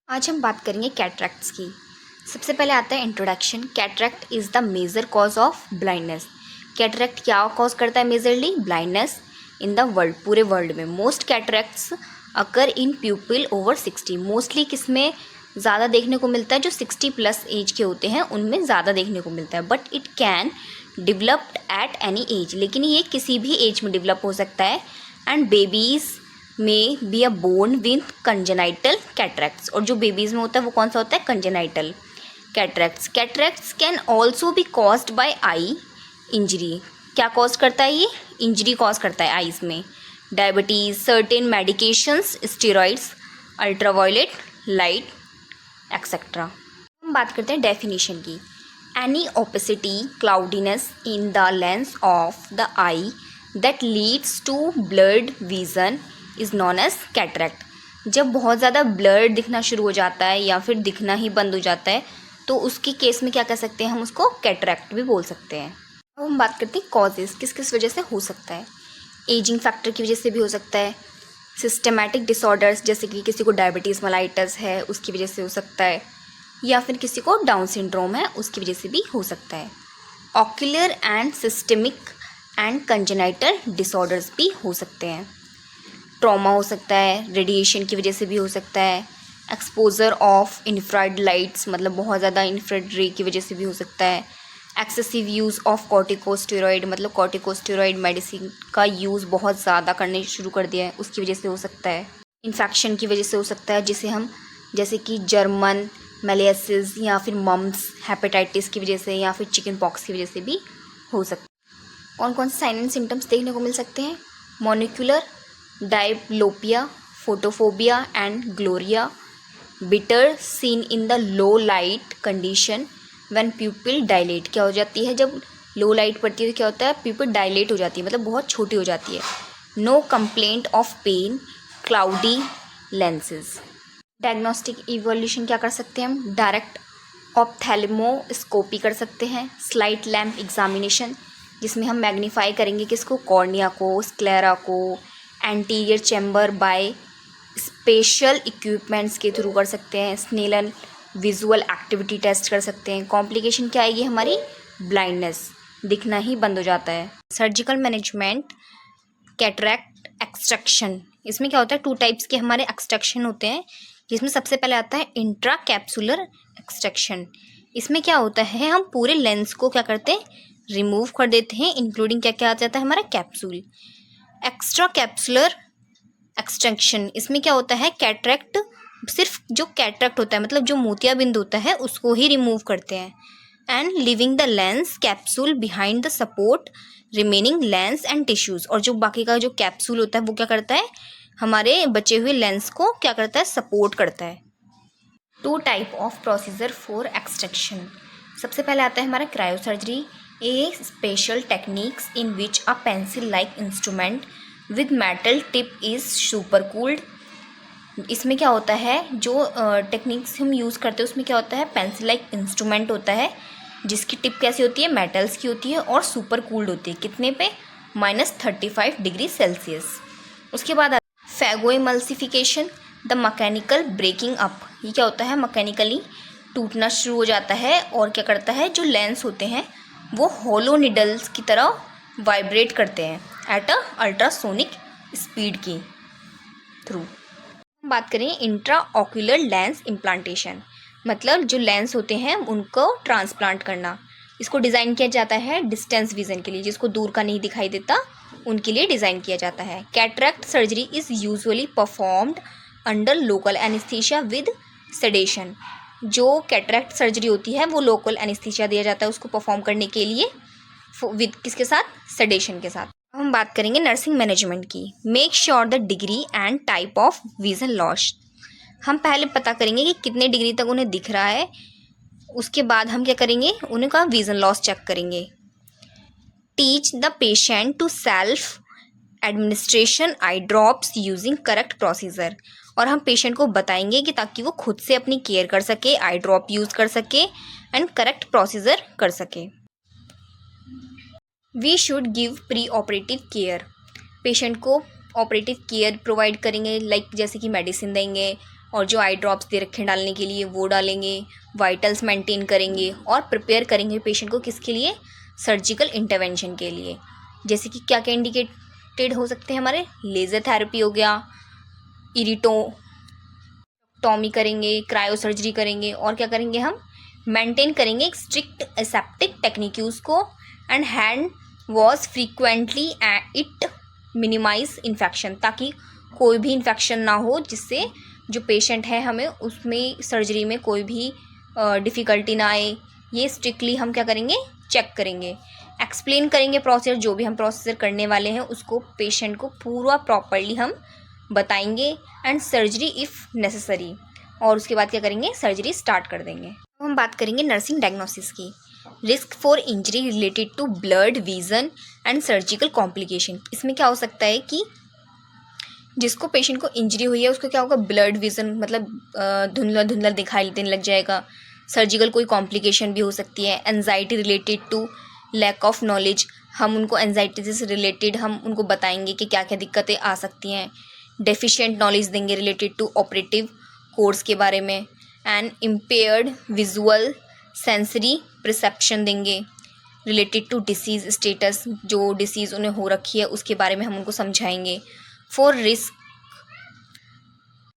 आज हम बात करेंगे कैटरैक्ट्स की। सबसे पहले आता है introduction. Cataract is the major cause of blindness. Cataract क्या कॉज करता है majorly? Blindness in the world, पूरे वर्ल्ड में। Most cataracts occur in people over 60। Mostly किस में ज़्यादा देखने को मिलता है? जो 60 प्लस एज के होते हैं उनमें ज़्यादा देखने को मिलता है। But it can developed at any as, लेकिन ये किसी भी एज में डिवेलप हो सकता है। एंड बेबीज़ में be a born with congenital cataracts, और जो बेबीज़ में होता है वो कौन सा होता है? Congenital cataracts. Cataracts can also be caused by eye injury. क्या कॉज करता है ये? इंजरी कॉज करता है आईज में। Diabetes, certain medications, steroids, ultraviolet light et cetera. हम बात करते हैं डेफिनेशन की। Any opacity, cloudiness in the lens of the eye that leads to blurred vision is known as cataract. जब बहुत ज़्यादा ब्लर्ड दिखना शुरू हो जाता है या फिर दिखना ही बंद हो जाता है तो उसकी केस में क्या कह सकते हैं? हम उसको कैटरैक्ट भी बोल सकते हैं। अब हम बात करते हैं कॉजेज़, किस किस वजह से हो सकता है। एजिंग फैक्टर की वजह से भी हो सकता है। सिस्टमैटिक डिसऑर्डर्स, जैसे कि किसी को डायबिटीज़ मेलाइटस है उसकी वजह से हो सकता है, या फिर किसी को डाउन सिंड्रोम है उसकी वजह से भी हो सकता है। Ocular and systemic and congenital disorders भी हो सकते हैं। ट्रॉमा हो सकता है, रेडिएशन की वजह से भी हो सकता है। एक्सपोजर ऑफ इन्फ्रारेड लाइट्स, मतलब बहुत ज़्यादा इन्फ्रारेड रे की वजह से भी हो सकता है। एक्सेसिव यूज़ ऑफ कॉर्टिकोस्टेरॉइड, मतलब कॉर्टिकोस्टेरॉइड मेडिसिन का यूज़ बहुत ज़्यादा करने शुरू कर दिया है उसकी वजह से हो सकता है। इन्फेक्शन की वजह से हो सकता है, जिसे हम जैसे कि जर्मन मेलियसिस या फिर मम्स, हेपेटाइटिस की वजह से या फिर चिकन पॉक्स की वजह से भी हो सकता है। कौन कौन से साइन एंड सिम्टम्स देखने को मिल सकते हैं? Monocular diplopia, photophobia and glare, better seen in the low light condition when pupil dilate. क्या हो जाती है जब लो लाइट पड़ती है तो क्या होता है? प्यूपिल डायलेट हो जाती है, मतलब बहुत छोटी हो जाती है। No complaint of pain, cloudy lenses. Diagnostic evolution क्या कर सकते हैं हम? डायरेक्ट ऑप्थेल्मोस्कोपी कर सकते हैं। स्लाइट लैम्प एग्जामिनेशन, जिसमें हम मैग्नीफाई करेंगे किसको? कॉर्निया को, स्क्लेरा को। Anterior chamber by special equipments के थ्रू कर सकते हैं। स्नेलन विजुअल एक्टिविटी टेस्ट कर सकते हैं। कॉम्प्लिकेशन क्या आएगी हमारी? ब्लाइंडनेस, दिखना ही बंद हो जाता है। सर्जिकल मैनेजमेंट कैटरैक्ट एक्सट्रैक्शन, इसमें क्या होता है? 2 टाइप्स के हमारे एक्सट्रैक्शन होते हैं, जिसमें सबसे पहले आता है इंट्रा कैप्सुलर एक्सट्रैक्शन। इसमें क्या होता है? हम पूरे लेंस को क्या करते हैं? रिमूव कर देते हैं, इंक्लूडिंग क्या क्या आ जाता है हमारा? कैप्सूल। एक्स्ट्रा कैप्सुलर एक्सट्रैक्शन, इसमें क्या होता है? कैटरैक्ट, सिर्फ जो कैटरैक्ट होता है मतलब जो मोतियाबिंद होता है उसको ही रिमूव करते हैं। And living the lens capsule behind the support remaining lens and tissues, और जो बाकी का जो कैप्सूल होता है वो क्या करता है? हमारे बचे हुए लेंस को क्या करता है? सपोर्ट करता है। 2 type of procedure for extraction. सबसे पहले आता है हमारा cryosurgery, A special techniques in which a pencil like instrument with metal tip is super cooled. इसमें क्या होता है? जो टेक्निक्स हम यूज़ करते हैं उसमें क्या होता है? पेंसिल लाइक इंस्ट्रूमेंट होता है जिसकी टिप कैसी होती है? मेटल्स की होती है और सुपर कूल्ड होती है। कितने पे? -35 डिग्री सेल्सियस। उसके बाद phacoemulsification, the mechanical breaking up. ये क्या होता है? मैकेनिकली टूटना शुरू हो जाता है और क्या करता है? जो लेंस होते हैं वो होलो निडल्स की तरह वाइब्रेट करते हैं एट अ अल्ट्रासोनिक स्पीड की थ्रू। बात करें इंट्रा ऑक्यूलर लेंस इम्प्लांटेशन, मतलब जो लेंस होते हैं उनको ट्रांसप्लांट करना। इसको डिज़ाइन किया जाता है डिस्टेंस विजन के लिए, जिसको दूर का नहीं दिखाई देता उनके लिए डिज़ाइन किया जाता है। Cataract surgery is usually performed under local anaesthesia with sedation. जो कैटरैक्ट सर्जरी होती है वो लोकल एनेस्थीसिया दिया जाता है उसको परफॉर्म करने के लिए, विद किसके साथ? सेडेशन के साथ। अब हम बात करेंगे नर्सिंग मैनेजमेंट की। Make sure the degree and type of vision loss. हम पहले पता करेंगे कि कितने डिग्री तक उन्हें दिख रहा है, उसके बाद हम क्या करेंगे? उनका विजन लॉस चेक करेंगे। Teach the patient to self administration eye drops using correct procedure, और हम पेशेंट को बताएंगे कि ताकि वो खुद से अपनी केयर कर सके, आई ड्रॉप यूज़ कर सके एंड करेक्ट प्रोसीजर कर सके। We should give pre operative care. Patient को ऑपरेटिव केयर प्रोवाइड करेंगे, लाइक जैसे कि मेडिसिन देंगे और जो आई ड्रॉप्स दे रखे हैं डालने के लिए वो डालेंगे, वाइटल्स मेंटेन करेंगे और प्रिपेयर करेंगे पेशेंट को किसके लिए, सर्जिकल इंटरवेंशन के लिए। जैसे कि क्या क्या इंडिकेटेड हो सकते हैं हमारे, लेज़र थेरेपी हो गया, इरिटोटॉमी करेंगे, क्रायो सर्जरी करेंगे, और क्या करेंगे हम, मेंटेन करेंगे एक स्ट्रिक्ट एसेप्टिक टेक्निक यूज़ को, and hand wash frequently it minimise infection, ताकि कोई भी इन्फेक्शन ना हो जिससे जो पेशेंट है हमें उसमें सर्जरी में कोई भी डिफ़िकल्टी ना आए। ये स्ट्रिक्टली हम क्या करेंगे, चेक करेंगे, एक्सप्लेन करेंगे प्रोसीजर, जो भी हम प्रोसीजर करने वाले हैं उसको पेशेंट को पूरा प्रॉपरली हम बताएंगे, एंड सर्जरी इफ़ नेसेसरी, और उसके बाद क्या करेंगे, सर्जरी स्टार्ट कर देंगे। अब हम बात करेंगे नर्सिंग डायग्नोसिस की। Risk for injury related to blood, vision and surgical complication. इसमें क्या हो सकता है कि जिसको पेशेंट को इंजरी हुई है उसको क्या होगा, ब्लड विजन मतलब धुंधला धुंधला दिखाई देने लग जाएगा, सर्जिकल कोई कॉम्प्लिकेशन भी हो सकती है, anxiety related to lack of knowledge, हम उनको एंजाइटी से रिलेटेड हम उनको बताएंगे कि क्या क्या दिक्कतें आ सकती हैं, डेफिशिएंट नॉलेज देंगे रिलेटेड टू ऑपरेटिव कोर्स के बारे में, and impaired visual sensory perception देंगे रिलेटेड टू डिसीज़ स्टेटस, जो डिसीज़ उन्हें हो रखी है उसके बारे में हम उनको समझाएंगे। For risk